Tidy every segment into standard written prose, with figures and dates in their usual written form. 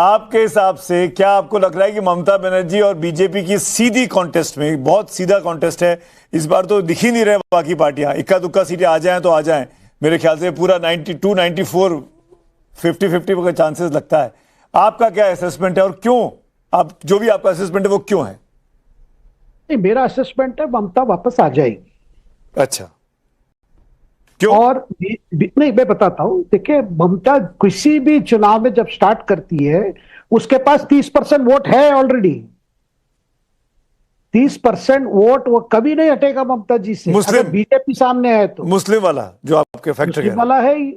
आपके हिसाब से क्या आपको लग रहा है कि ममता बनर्जी और बीजेपी की सीधी कॉन्टेस्ट में, बहुत सीधा कॉन्टेस्ट है इस बार, तो दिख ही नहीं रहे बाकी पार्टियां, इक्का दुक्का सीटें आ जाएं तो आ जाएं, मेरे ख्याल से पूरा 92, 94, 50-50 का चांसेस लगता है। आपका क्या असेसमेंट है और क्यों, आप जो भी आपका असेसमेंट है वो क्यों है? नहीं, मेरा असेसमेंट है ममता वापस आ जाएगी। अच्छा, क्यों? और नहीं, मैं बताता हूं। देखिए, ममता किसी भी चुनाव में जब स्टार्ट करती है उसके पास 30% वोट है ऑलरेडी। 30% वोट वो कभी नहीं हटेगा ममता जी से, अगर बीजेपी सामने है तो। मुस्लिम वाला जो आपके फैक्टर वाला है ही।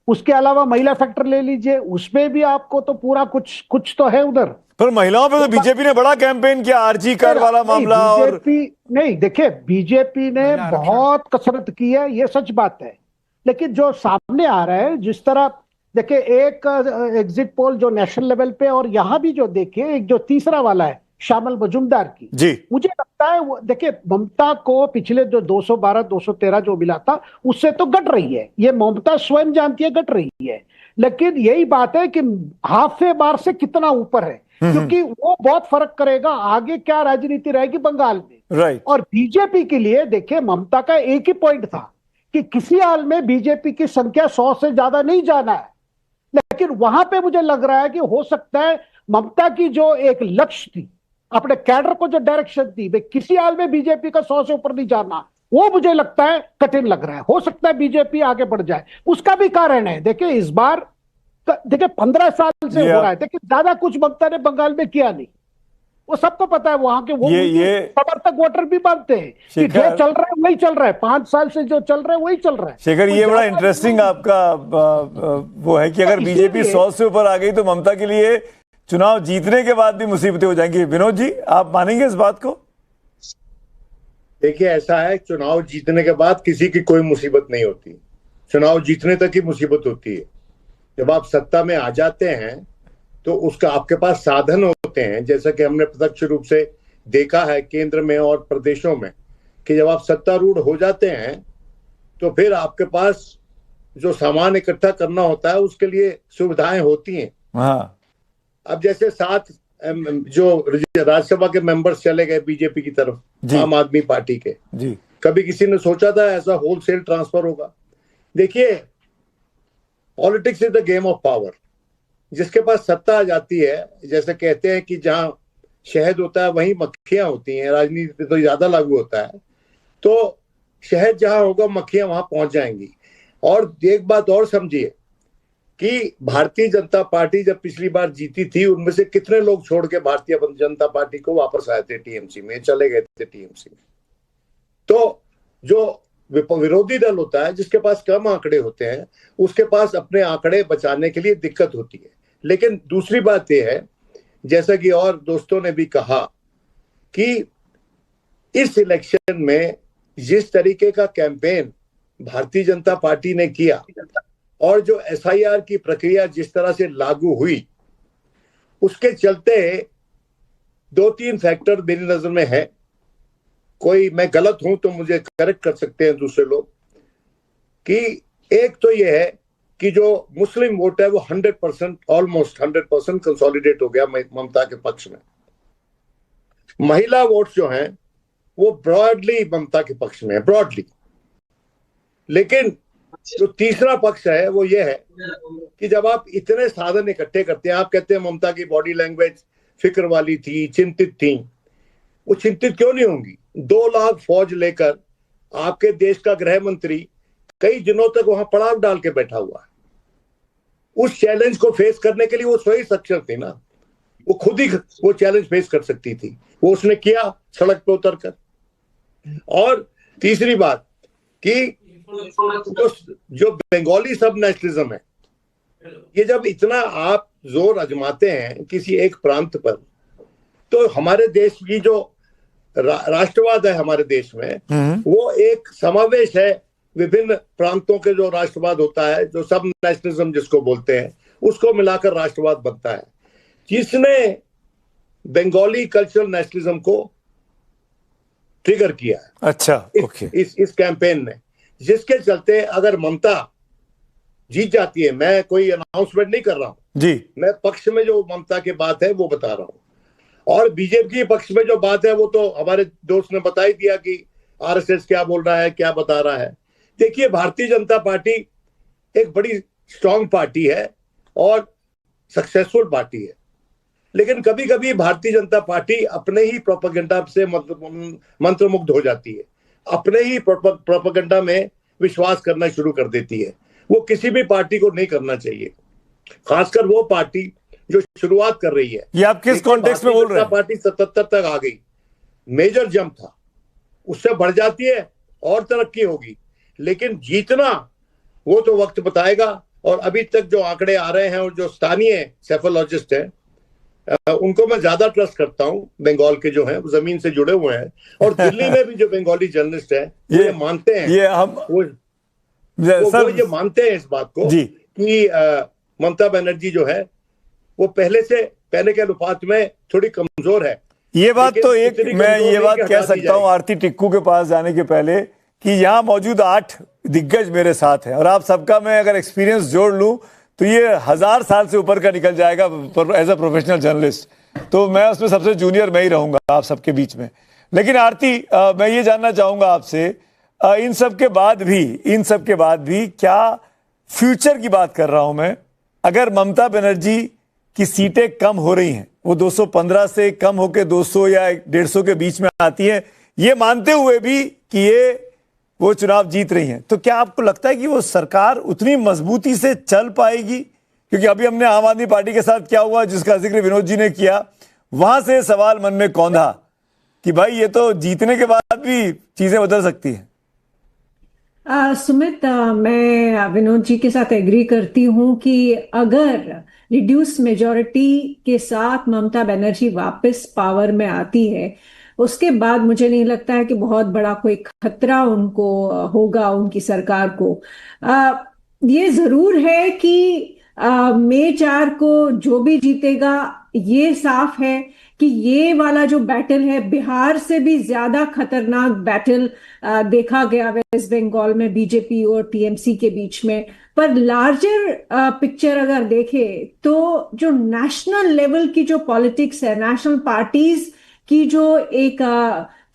उसके अलावा महिला फैक्टर ले लीजिए, उसमें भी आपको तो पूरा कुछ तो है उधर। पर महिलाओं पे तो बीजेपी ने बड़ा कैंपेन किया, आरजी कर वाला मामला। और नहीं, देखिए, बीजेपी ने बहुत कसरत की है, ये सच बात है। लेकिन जो सामने आ रहा है, जिस तरह देखिए, एक एग्जिट पोल जो नेशनल लेवल पे और यहां भी जो देखिए, एक जो तीसरा वाला है श्यामल मजूमदार की जी, मुझे लगता है देखिए, ममता को पिछले जो 212 213 जो मिला था उससे तो घट रही है, ये ममता स्वयं जानती है घट रही है। लेकिन यही बात है कि हाफ बार से कितना ऊपर है, क्योंकि वो बहुत फर्क करेगा आगे क्या राजनीति रहेगी बंगाल में। राइट। और बीजेपी के लिए देखिए, ममता का एक ही पॉइंट था कि किसी हाल में बीजेपी की संख्या 100 से ज्यादा नहीं जाना है। लेकिन वहां पे मुझे लग रहा है कि हो सकता है ममता की जो एक लक्ष्य थी, अपने कैडर को जो डायरेक्शन थी, वे किसी हाल में बीजेपी का 100 से ऊपर नहीं जाना, वो मुझे लगता है कठिन लग रहा है। हो सकता है बीजेपी आगे बढ़ जाए, उसका भी कारण है। देखिए, इस बार देखिए 15 साल से हो रहा है, देखिए ज्यादा कुछ ममता ने बंगाल में किया नहीं, वो सबको पता है। वहां के वो समर्थक वोटर भी मानते हैं कि जो चल रहा है वही चल रहा है, 5 साल से जो चल रहा है वही चल रहा है। शेखर, ये बड़ा इंटरेस्टिंग आपका वो है कि अगर बीजेपी 100 से ऊपर आ गई तो ममता के लिए चुनाव जीतने के बाद भी मुसीबतें हो जाएंगी। विनोद जी, आप मानेंगे इस बात को? देखिए, ऐसा है, चुनाव जीतने के बाद किसी की कोई मुसीबत नहीं होती, चुनाव जीतने तक ही मुसीबत होती है। जब आप सत्ता में आ जाते हैं तो उसका आपके पास साधन होते हैं, जैसा कि हमने प्रत्यक्ष रूप से देखा है केंद्र में और प्रदेशों में, कि जब आप सत्तारूढ़ हो जाते हैं तो फिर आपके पास जो सामान इकट्ठा करना होता है उसके लिए सुविधाएं होती हैं। हाँ। अब जैसे 7 जो राज्यसभा के मेंबर्स चले गए बीजेपी की तरफ, आम आदमी पार्टी के जी, कभी किसी ने सोचा था ऐसा होलसेल ट्रांसफर होगा? देखिए, politics is the game of power. जिसके पास सत्ता आ जाती है, जैसे कहते हैं कि जहां शहद होता है वहीं मक्खियां होती हैं, राजनीति पे तो ज्यादा लागू होता है, तो शहद जहां होगा मक्खियां वहां पहुंच जाएंगी। और एक बात और समझिए कि भारतीय जनता पार्टी जब पिछली बार जीती थी, उनमें से कितने लोग छोड़ के भारतीय जनता पार्टी को वापस आए थे, टीएमसी में चले गए थे, टीएमसी में। तो जो विरोधी दल होता है, जिसके पास कम आंकड़े होते हैं, उसके पास अपने आंकड़े बचाने के लिए दिक्कत होती है। लेकिन दूसरी बात यह है, जैसा कि और दोस्तों ने भी कहा, कि इस इलेक्शन में जिस तरीके का कैंपेन भारतीय जनता पार्टी ने किया और जो एसआईआर की प्रक्रिया जिस तरह से लागू हुई, उसके चलते 2-3 फैक्टर मेरी नजर में है। कोई मैं गलत हूं तो मुझे करेक्ट कर सकते हैं दूसरे लोग, कि एक तो यह है कि जो मुस्लिम वोट है वो 100%, ऑलमोस्ट 100% कंसोलिडेट हो गया ममता के पक्ष में। महिला वोट जो हैं वो ब्रॉडली ममता के पक्ष में है, ब्रॉडली। लेकिन जो तीसरा पक्ष है वो ये है कि जब आप इतने साधन इकट्ठे करते हैं, आप कहते हैं ममता की बॉडी लैंग्वेज फिक्र वाली थी, चिंतित थी, वो चिंतित क्यों नहीं होंगी? 2 लाख फौज लेकर आपके देश का गृह मंत्री कई दिनों तक वहां पड़ाव डाल के बैठा हुआ है। उस चैलेंज को फेस करने के लिए वो स्वयं सक्षम थी ना, वो खुद ही वो चैलेंज फेस कर सकती थी, वो उसने किया सड़क पे उतरकर। और तीसरी बात कि जो बंगाली सब नेशनलिज्म है, ये जब इतना आप जोर आजमाते हैं किसी एक प्रांत पर, तो हमारे देश की जो राष्ट्रवाद है हमारे देश में, वो एक समावेश है विभिन्न प्रांतों के जो राष्ट्रवाद होता है, जो सब नेशनलिज्म जिसको बोलते हैं, उसको मिलाकर राष्ट्रवाद बनता है, जिसने बंगाली कल्चरल नेशनलिज्म को ट्रिगर किया है। अच्छा, ओके। इस कैंपेन ने, जिसके चलते अगर ममता जीत जाती है, मैं कोई अनाउंसमेंट नहीं कर रहा हूं, जी, मैं पक्ष में जो ममता की बात है वो बता रहा हूं, और बीजेपी के पक्ष में जो बात है वो तो हमारे दोस्त ने बता ही दिया कि आरएसएस क्या बोल रहा है, क्या बता रहा है। देखिए, भारतीय जनता पार्टी एक बड़ी स्ट्रांग पार्टी है और सक्सेसफुल पार्टी है, लेकिन कभी कभी भारतीय जनता पार्टी अपने ही प्रोपेगेंडा से मंत्रमुग्ध हो जाती है, अपने ही प्रोपेगेंडा में विश्वास करना शुरू कर देती है। वो किसी भी पार्टी को नहीं करना चाहिए, खासकर वो पार्टी जो शुरुआत कर रही है। ये आप किस कॉन्टेक्स्ट में बोल रहे हैं? पार्टी 77 तक आ गई, मेजर जंप था, उससे बढ़ जाती है और तरक्की होगी, लेकिन जीतना वो तो वक्त बताएगा। और अभी तक जो आंकड़े आ रहे हैं और जो स्थानीय सेफोलॉजिस्ट हैं उनको मैं ज्यादा ट्रस्ट करता हूं, बंगाल के जो हैं वो जमीन से जुड़े हुए हैं, और दिल्ली में भी जो बंगाली जर्नलिस्ट हैं ये मानते हैं, ये हम वो ये मानते हैं इस बात को कि ममता बनर्जी जो है वो पहले के अनुपात में थोड़ी कमजोर है। ये बात तो एक मैं ये बात कह सकता हूं आरती टिक्कू के पास जाने के पहले कि यहाँ मौजूद 8 दिग्गज मेरे साथ हैं, और आप सबका मैं अगर एक्सपीरियंस जोड़ लूं तो ये 1000 साल से ऊपर का निकल जाएगा एज अ प्रोफेशनल जर्नलिस्ट। तो मैं उसमें सबसे जूनियर मैं ही रहूंगा आप सबके बीच में। लेकिन आरती, मैं ये जानना चाहूंगा आपसे, इन सब के बाद भी क्या फ्यूचर की बात कर रहा हूं मैं, अगर ममता बनर्जी की सीटें कम हो रही हैं, वो 215 से कम होकर 200 या 150 के बीच में आती हैं, ये मानते हुए भी कि वो चुनाव जीत रही हैं, तो क्या आपको लगता है कि वो सरकार उतनी मजबूती से चल पाएगी? क्योंकि अभी हमने आम आदमी पार्टी के साथ क्या हुआ जिसका जिक्र विनोद जी ने किया, वहां से सवाल मन में कौंधा कि भाई ये तो जीतने के बाद भी चीजें बदल सकती हैं। सुमित, मैं विनोद जी के साथ एग्री करती हूं कि अगर रिड्यूस मेजॉरिटी के साथ ममता बनर्जी वापस पावर में आती है, उसके बाद मुझे नहीं लगता है कि बहुत बड़ा कोई खतरा उनको होगा, उनकी सरकार को। ये जरूर है कि मई 4 को जो भी जीतेगा, ये साफ है कि ये वाला जो बैटल है बिहार से भी ज्यादा खतरनाक बैटल देखा गया वेस्ट बंगाल में बीजेपी और टीएमसी के बीच में। पर लार्जर पिक्चर अगर देखें तो जो नेशनल लेवल की जो पॉलिटिक्स है, नेशनल पार्टीज की जो एक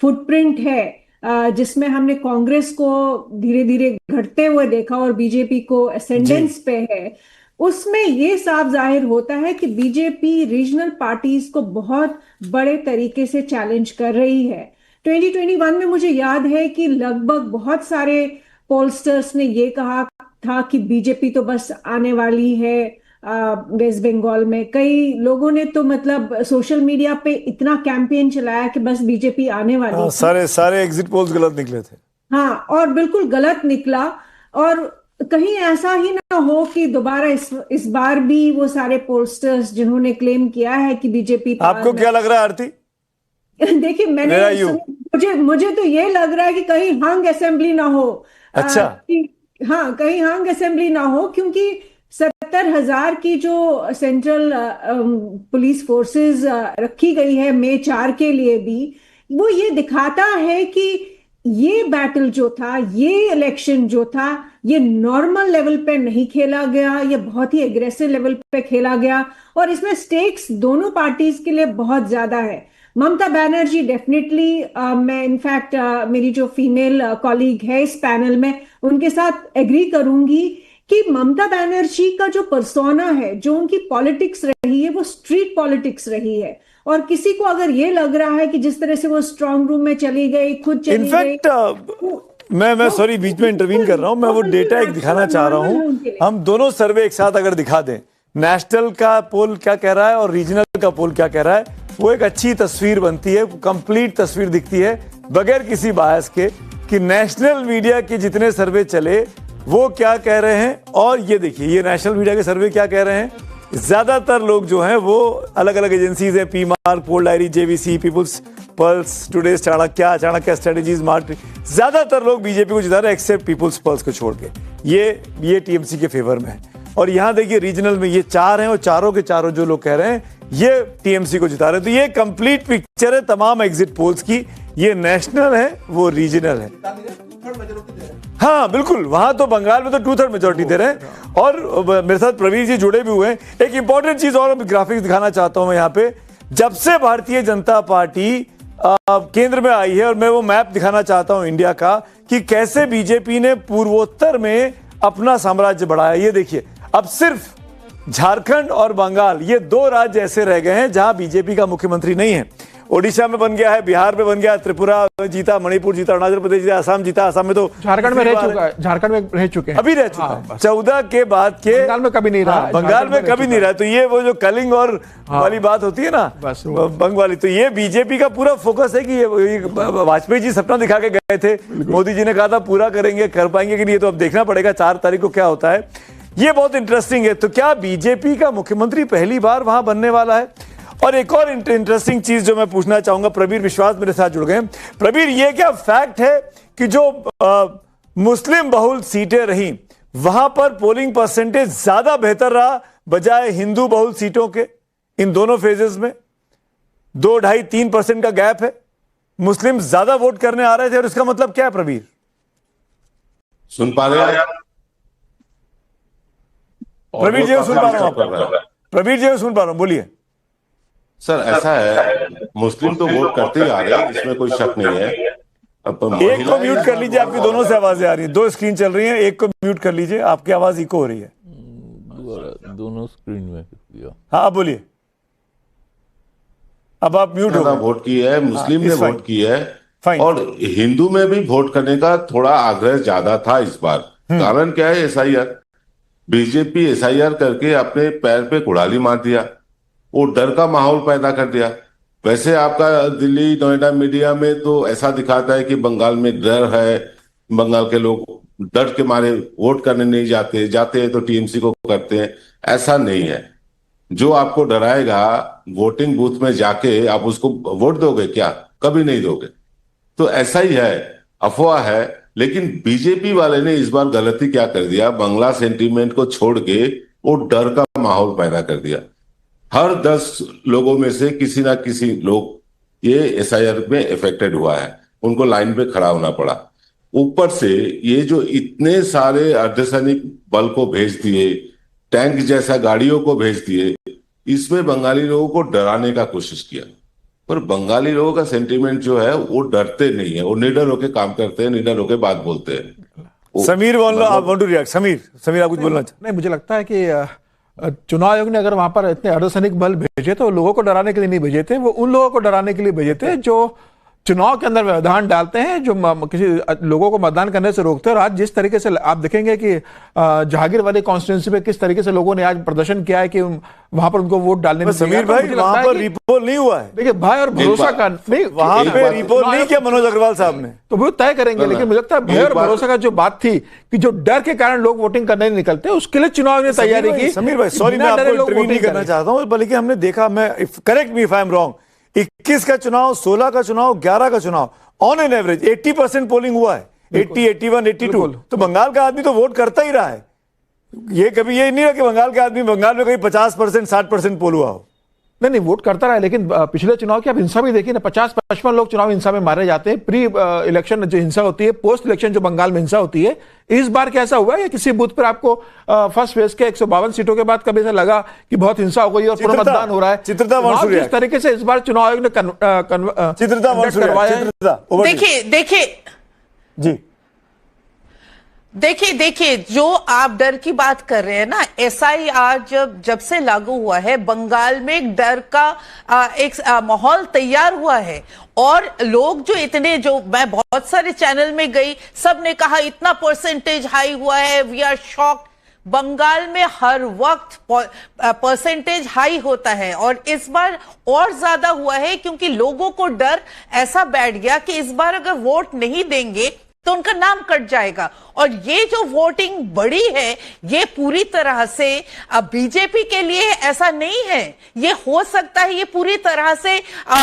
फुटप्रिंट है, जिसमें हमने कांग्रेस को धीरे धीरे घटते हुए देखा और बीजेपी को असेंडेंस पे है, उसमें ये साफ जाहिर होता है कि बीजेपी रीजनल पार्टीज को बहुत बड़े तरीके से चैलेंज कर रही है। 2021 में मुझे याद है कि लगभग बहुत सारे पोलस्टर्स ने ये कहा था कि बीजेपी तो बस आने वाली है वेस्ट बंगाल में। कई लोगों ने तो मतलब सोशल मीडिया पे इतना कैंपेन चलाया कि बस बीजेपी आने वाली है। सारे एग्जिट पोल्स गलत निकले थे। हाँ, और बिल्कुल गलत निकला, और कहीं ऐसा ही ना हो कि दोबारा इस बार भी वो सारे पोस्टर्स जिन्होंने क्लेम किया है कि बीजेपी। आपको क्या लग रहा है आरती? देखिए, मुझे तो ये लग रहा है कि कहीं हंग असेंबली ना हो। अच्छा। हाँ, कहीं हंग असेंबली ना हो, क्योंकि 70,000 की जो सेंट्रल पुलिस फोर्सेस रखी गई है मई 4 के लिए भी, वो ये दिखाता है कि ये बैटल जो था, ये इलेक्शन जो था, ये नॉर्मल लेवल पे नहीं खेला गया, ये बहुत ही एग्रेसिव लेवल पे खेला गया, और इसमें स्टेक्स दोनों पार्टीज के लिए बहुत ज्यादा है। ममता बनर्जी डेफिनेटली, मैं इनफैक्ट मेरी जो फीमेल कॉलीग है इस पैनल में, उनके साथ एग्री करूंगी कि ममता बनर्जी का जो पर्सोना है, जो उनकी पॉलिटिक्स रही है, वो स्ट्रीट पॉलिटिक्स रही है। और किसी को अगर ये लग रहा है कि जिस तरह से वो स्ट्रांग रूम में चली गई, खुद चली गई, इनफैक्ट मैं सॉरी बीच में इंटरवीन कर रहा हूं, मैं वो डेटा एक दिखाना चाह रहा हूं। हम दोनों सर्वे एक साथ अगर दिखा दें, नेशनल का पोल क्या कह रहा है और रीजनल का पोल क्या कह रहा है, वो एक अच्छी तस्वीर बनती है, कंप्लीट तस्वीर दिखती है बगैर किसी बायस के कि नेशनल मीडिया के जितने सर्वे चले वो क्या कह रहे हैं। और ये देखिए, ये नेशनल मीडिया के सर्वे क्या कह रहे हैं। ज्यादातर लोग जो हैं वो अलग अलग एजेंसीज हैं, P Marq, Poll Diary, JVC, People's Pulse, Today's Chanakya Strategies, Marq, ज्यादातर लोग बीजेपी को जिता रहे हैं एक्सेप्ट पीपुल्स पल्स को छोड़ के। ये टीएमसी के फेवर में है। और यहां देखिए रीजनल में ये 4 हैं और चारों के चारों जो लोग कह रहे हैं ये टीएमसी को जिता रहे हैं। तो ये कंप्लीट पिक्चर है तमाम एग्जिट पोल्स की। ये नेशनल है, वो रीजनल है। हाँ बिल्कुल, वहां तो बंगाल में तो 2/3 मेजोरिटी दे रहे हैं। और मेरे साथ प्रवीर जी जुड़े भी हुए हैं। एक इंपॉर्टेंट चीज और ग्राफिक्स दिखाना चाहता हूं मैं यहाँ पे। जब से भारतीय जनता पार्टी केंद्र में आई है, और मैं वो मैप दिखाना चाहता हूं इंडिया का कि कैसे बीजेपी ने पूर्वोत्तर में अपना साम्राज्य बढ़ाया। ये देखिए, अब सिर्फ झारखंड और बंगाल, ये 2 राज्य ऐसे रह गए हैं जहां बीजेपी का मुख्यमंत्री नहीं है। ओडिशा में बन गया है, बिहार में बन गया, त्रिपुरा जीता, मणिपुर जीता, अरुणाचल प्रदेश जीता, असम जीता। असम में तो झारखंड में रह चुका है, झारखंड में रह चुके हैं, अभी रह चुका है। 14 के बाद के बंगाल में कभी नहीं रहा, बंगाल में कभी नहीं रहा। तो ये वो जो कलिंग और वाली बात होती है ना, बंग वाली, तो ये बीजेपी का पूरा फोकस है कि ये वाजपेयी जी सपना दिखा के गए थे, मोदी जी ने कहा था पूरा करेंगे, कर पाएंगे कि नहीं, ये तो अब देखना पड़ेगा 4 तारीख को क्या होता है। ये बहुत इंटरेस्टिंग है। तो क्या बीजेपी का मुख्यमंत्री पहली बार वहां बनने वाला है? और एक और इंटरेस्टिंग चीज जो मैं पूछना चाहूंगा, प्रवीर विश्वास मेरे साथ जुड़ गए। प्रवीर, ये क्या फैक्ट है कि जो मुस्लिम बहुल सीटें रहीं वहां पर पोलिंग परसेंटेज ज्यादा बेहतर रहा बजाय हिंदू बहुल सीटों के? इन दोनों फेजेस में 2, 2.5, 3% का गैप है, मुस्लिम ज्यादा वोट करने आ रहे थे। और इसका मतलब क्या है प्रवीर? सुन पा रहे हैं प्रवीर जी सुन पा रहा हूं, प्रवीर जी सुन पा रहा हूं, बोलिए। सर ऐसा है, मुस्लिम तो वोट करते ही आ रहे हैं, इसमें कोई शक नहीं है। अब एक को म्यूट कर लीजिए, आपकी दोनों से आवाजें आ रही है, 2 स्क्रीन चल रही है, एक को म्यूट कर लीजिए, आपकी आवाज इको हो रही है दोनों स्क्रीन में। हाँ आप बोलिए, अब आप म्यूट हो गए। वोट की है, मुस्लिम ने वोट की है, Fine. और हिंदू में भी वोट करने का थोड़ा आग्रह ज्यादा था इस बार। कारण क्या है? SIR, बीजेपी SIR करके अपने पैर पे कुड़ाली मार दिया, वो डर का माहौल पैदा कर दिया। वैसे आपका दिल्ली नोएडा मीडिया में तो ऐसा दिखाता है कि बंगाल में डर है, बंगाल के लोग डर के मारे वोट करने नहीं जाते, जाते हैं तो TMC को करते हैं। ऐसा नहीं है। जो आपको डराएगा, वोटिंग बूथ में जाके आप उसको वोट दोगे क्या? कभी नहीं दोगे। तो ऐसा ही है, अफवाह है। लेकिन बीजेपी वाले ने इस बार गलती क्या कर दिया, बंगला सेंटीमेंट को छोड़ के वो डर का माहौल पैदा कर दिया। हर 10 लोगों में से किसी ना किसी लोग ये SIR में इफेक्टेड हुआ है, उनको लाइन पे खड़ा होना पड़ा। ऊपर से ये जो इतने सारे अर्धसैनिक बल को भेज दिए, टैंक जैसा गाड़ियों को भेज दिए, इसमें बंगाली लोगों को डराने का कोशिश किया। पर बंगाली लोगों का सेंटीमेंट जो है वो डरते नहीं है, वो निडर होकर काम करते हैं, निडर होकर बात बोलते हैं। समीर आप वांट टू रिएक्ट? समीर आप कुछ बोलना चाहते? नहीं, मुझे लगता है कि चुनाव आयोग ने अगर वहां पर इतने अर्धसैनिक बल भेजे तो लोगों को डराने के लिए नहीं भेजे थे, वो उन लोगों को डराने के लिए भेजे थे जो चुनाव के अंदर व्यवधान डालते हैं, जो किसी लोगों को मतदान करने से रोकते हैं। और आज जिस तरीके से आप देखेंगे कि जहांगीर वाली कॉन्स्टिट्यूंसी पे किस तरीके से लोगों ने आज प्रदर्शन किया है कि वहां पर उनको वोट डालने में। समीर भाई, वहां पर रिपोल नहीं हुआ है। देखिए भाई, और भरोसा का नहीं, वहां पे रिपोल नहीं किया मनोज अग्रवाल साहब ने, तो वो तय करेंगे। लेकिन मुझे लगता है भय और भरोसा का जो बात थी कि जो डर के कारण लोग वोटिंग करने नहीं निकलते, उसके लिए चुनाव ने तैयारी की। समीर भाई सॉरी, मैं आपको इंटरव्यू नहीं करना चाहता हूं, बल्कि हमने देखा, मैं correct me if I am wrong, 21 का चुनाव, 16 का चुनाव, 11 का चुनाव, ऑन एन एवरेज 80% पोलिंग हुआ है, 80, 81, 82। तो बंगाल का आदमी तो वोट करता ही रहा है। ये कभी ये नहीं रहा कि बंगाल के आदमी, बंगाल में कहीं 50%, 60% पोल हुआ हो। नहीं, वोट करता रहा। लेकिन पिछले चुनाव की आप हिंसा भी देखिए ना, 50-55 लोग चुनाव हिंसा में मारे जाते हैं। प्री इलेक्शन जो हिंसा होती है, पोस्ट इलेक्शन जो बंगाल में हिंसा होती है, इस बार कैसा हुआ है? किसी बूथ पर आपको फर्स्ट फेज के 152 सीटों के बाद कभी ऐसा लगा कि बहुत हिंसा हो गई और पूरा मतदान हो रहा है? जिस तरीके से इस बार चुनाव आयोग ने करवाया। देखिए जो आप डर की बात कर रहे हैं ना, SIR जब से लागू हुआ है, बंगाल में एक डर का एक माहौल तैयार हुआ है। और लोग जो इतने, जो मैं बहुत सारे चैनल में गई, सब ने कहा इतना परसेंटेज हाई हुआ है, वी आर शॉक्ड। बंगाल में हर वक्त परसेंटेज हाई होता है, और इस बार और ज्यादा हुआ है क्योंकि लोगों को डर ऐसा बैठ गया कि इस बार अगर वोट नहीं देंगे तो उनका नाम कट जाएगा। और ये जो वोटिंग बढ़ी है, ये पूरी तरह से अब बीजेपी के लिए ऐसा नहीं है। ये हो सकता है ये पूरी तरह से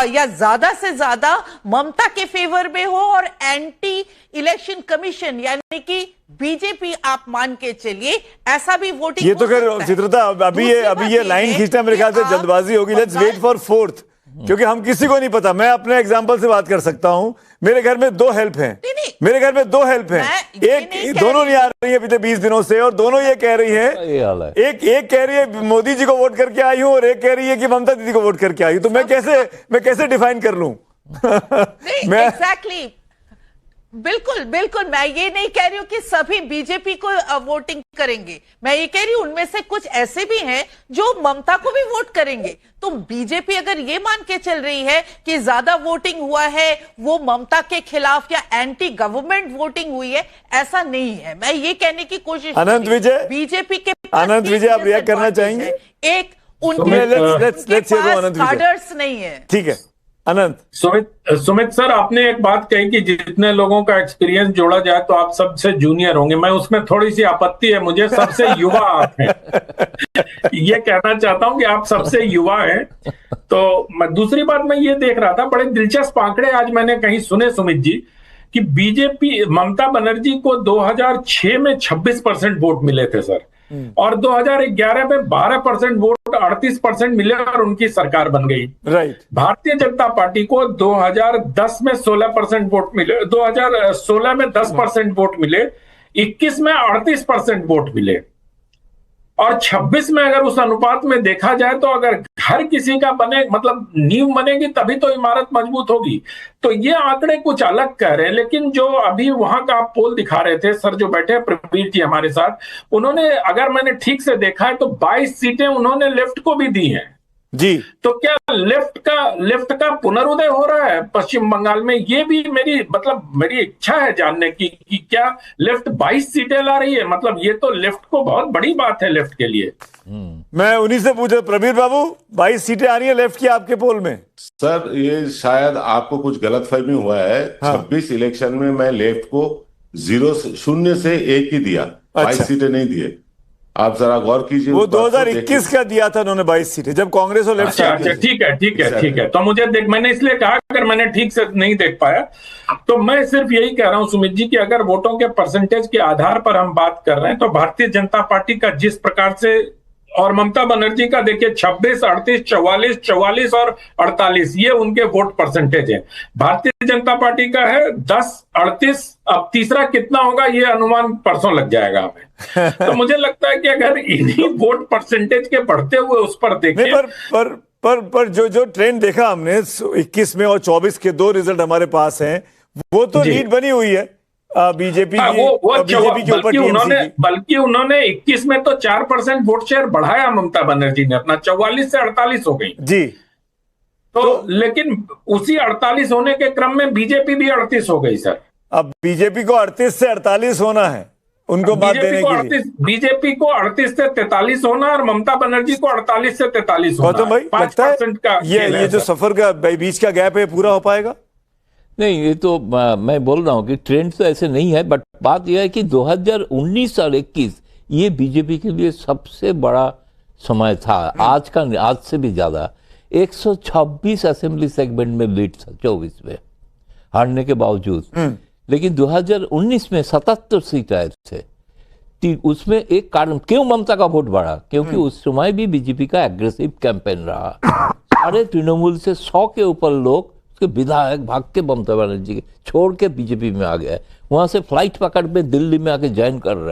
या ज्यादा से ज्यादा ममता के फेवर में हो, और एंटी इलेक्शन कमीशन यानी कि बीजेपी आप मान के चलिए, ऐसा भी वोटिंग। ये तो खैर चित्रता, अभी ये लाइन खींचना मेरे ख्याल से जल्दबाजी होगी। लेट्स वेट फॉर 4th क्योंकि हम किसी को नहीं पता। मैं अपने एग्जांपल से बात कर सकता हूं। मेरे घर में 2 हेल्प हैं, मेरे घर में 2 हेल्प हैं, एक दोनों नहीं आ रही है पिछले 20 दिनों से, और दोनों ये कह रही है, ये हाल है। एक कह रही है मोदी जी को वोट करके आई हूं, और एक कह रही है कि ममता दीदी को वोट करके आई हूं। तो मैं कैसे डिफाइन कर लूं? मैं एग्जैक्टली बिल्कुल बिल्कुल, मैं ये नहीं कह रही हूं कि सभी बीजेपी को वोटिंग करेंगे। मैं ये कह रही हूं उनमें से कुछ ऐसे भी हैं जो ममता को भी वोट करेंगे। तो बीजेपी अगर ये मान के चल रही है कि ज्यादा वोटिंग हुआ है, वो ममता के खिलाफ या एंटी गवर्नमेंट वोटिंग हुई है, ऐसा नहीं है। मैं ये कहने की कोशिश, अनंत विजय, बीजेपी के अनंत विजय, आप रिएक्ट करना चाहेंगे? एक उनके पास कार्डर्स नहीं है। ठीक है अनंत। सुमित सर, आपने एक बात कही कि जितने लोगों का एक्सपीरियंस जोड़ा जाए तो आप सबसे जूनियर होंगे। मैं उसमें थोड़ी सी आपत्ति है, मुझे सबसे युवा आप हैं। ये कहना चाहता हूं कि आप सबसे युवा हैं। तो दूसरी बात मैं ये देख रहा था, बड़े दिलचस्प आंकड़े आज मैंने कहीं सुने सुमित जी, कि बीजेपी ममता बनर्जी को 2006 में 26% वोट मिले थे सर, और 2011 में 12% वोट 38% मिले और उनकी सरकार बन गई। राइट। भारतीय जनता पार्टी को 2010 में 16% वोट मिले, 2016 में 10% वोट मिले, 21 में 38% वोट मिले, और 26 में अगर उस अनुपात में देखा जाए तो अगर घर किसी का बने, मतलब नींव बनेगी तभी तो इमारत मजबूत होगी। तो ये आंकड़े कुछ अलग कह रहे हैं। लेकिन जो अभी वहां का आप पोल दिखा रहे थे सर, जो बैठे प्रवीर जी हमारे साथ, उन्होंने, अगर मैंने ठीक से देखा है तो 22 सीटें उन्होंने लेफ्ट को भी दी हैं जी। तो क्या लेफ्ट का पुनरुदय हो रहा है पश्चिम बंगाल में? ये भी मेरी इच्छा है जानने की कि क्या लेफ्ट 22 सीटें ला रही है? मतलब ये तो लेफ्ट को बहुत बड़ी बात है, लेफ्ट के लिए। मैं उन्हीं से पूछा, प्रवीर बाबू 22 सीटें आ रही है लेफ्ट की आपके पोल में? सर ये शायद आपको कुछ गलतफहमी हुआ है। 26 इलेक्शन में मैं लेफ्ट को 0 से 1 ही दिया, 22 सीटें नहीं दिए। आप जरा गौर कीजिए। वो 2021 का दिया था उन्होंने 22 सीटें, जब कांग्रेस और लेफ्ट। अच्छा, ठीक है। तो मुझे मैंने इसलिए कहा, अगर मैंने ठीक से नहीं देख पाया तो मैं सिर्फ यही कह रहा हूं सुमित जी कि अगर वोटों के परसेंटेज के आधार पर हम बात कर रहे हैं तो भारतीय जनता पार्टी का जिस प्रकार से, और ममता बनर्जी का देखिए 26, 38, 44, 44 और 48, ये उनके वोट परसेंटेज है। भारतीय जनता पार्टी का है 10, 38, अब तीसरा कितना होगा ये अनुमान परसों लग जाएगा हमें। तो मुझे लगता है कि अगर इन्हीं वोट परसेंटेज के बढ़ते हुए उस पर देखें, पर जो ट्रेंड देखा हमने 21 में और 24 के 2 रिजल्ट हमारे पास हैं, वो तो लीड बनी हुई है बीजेपी की ऊपर। बल्कि उन्होंने 21 में तो 4% वोट शेयर बढ़ाया ममता बनर्जी ने अपना, 44 से 48 हो गई जी। तो लेकिन उसी 48 होने के क्रम में बीजेपी भी 38 हो गई सर। अब बीजेपी को 38 से 48 होना है, उनको बात देने के लिए। बीजेपी को 38 से 43 होना और ममता बनर्जी को 48 से 43 होना। गौतम भाई, 5% का ये जो सफर का बीच का गैप है पूरा हो पाएगा? नहीं, ये तो मैं बोल रहा हूं कि ट्रेंड तो ऐसे नहीं है, बट बात यह है कि 2019 और 21 ये बीजेपी के लिए सबसे बड़ा समय था, आज से भी ज्यादा। 126 असेंबली सेगमेंट में लीड था 24 में हारने के बावजूद। लेकिन 2019 में 77 सीट आए थे। उसमें एक कारण क्यों ममता का वोट बढ़ा, क्योंकि उस समय भी बीजेपी का एग्रेसिव कैंपेन रहा। सारे तृणमूल से 100 के ऊपर लोग, उसके विधायक भाग के ममता बनर्जी के छोड़ के बीजेपी में आ गए, वहां से फ्लाइट पकड़ पे दिल्ली में आके ज्वाइन कर रहे हैं।